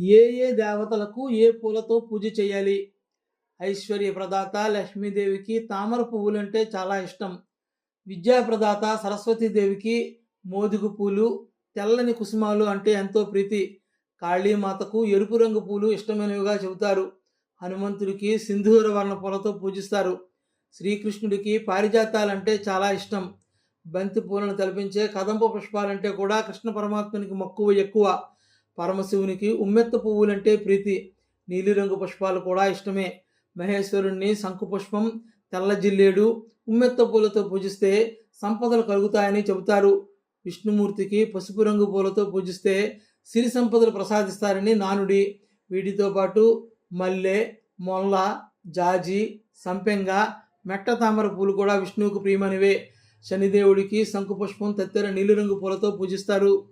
ఏ ఏ దేవతలకు ఏ పూలతో పూజ చేయాలి? ఐశ్వర్య ప్రదాత లక్ష్మీదేవికి తామర పువ్వులంటే చాలా ఇష్టం. విద్యా ప్రదాత సరస్వతీదేవికి మోదుగు పూలు, తెల్లని కుసుమాలు అంటే ఎంతో ప్రీతి. కాళీమాతకు ఎరుపు రంగు పూలు ఇష్టమైనవిగా చెబుతారు. హనుమంతుడికి సింధూర వర్ణ పూలతో పూజిస్తారు. శ్రీకృష్ణుడికి పారిజాతాలంటే చాలా ఇష్టం. బంతి పూలను తలపించే కదంబ పుష్పాలంటే కూడా కృష్ణ పరమాత్మనికి మక్కువ ఎక్కువ. పరమశివునికి ఉమ్మెత్త పువ్వులంటే ప్రీతి. నీలిరంగు పుష్పాలు కూడా ఇష్టమే. మహేశ్వరుణ్ణి శంఖుపుష్పం, తెల్ల జిల్లేడు, ఉమ్మెత్త పూలతో పూజిస్తే సంపదలు కలుగుతాయని చెబుతారు. విష్ణుమూర్తికి పసుపు రంగు పూలతో పూజిస్తే సిరి సంపదలు ప్రసాదిస్తారని నానుడి. వీటితో పాటు మల్లె, మొల్ల, జాజి, సంపెంగ, మెట్ట తామర పూలు కూడా విష్ణువుకు ప్రియమైనవే. శనిదేవుడికి శంఖుపుష్పం, తత్తెర నీలిరంగు పూలతో పూజిస్తారు.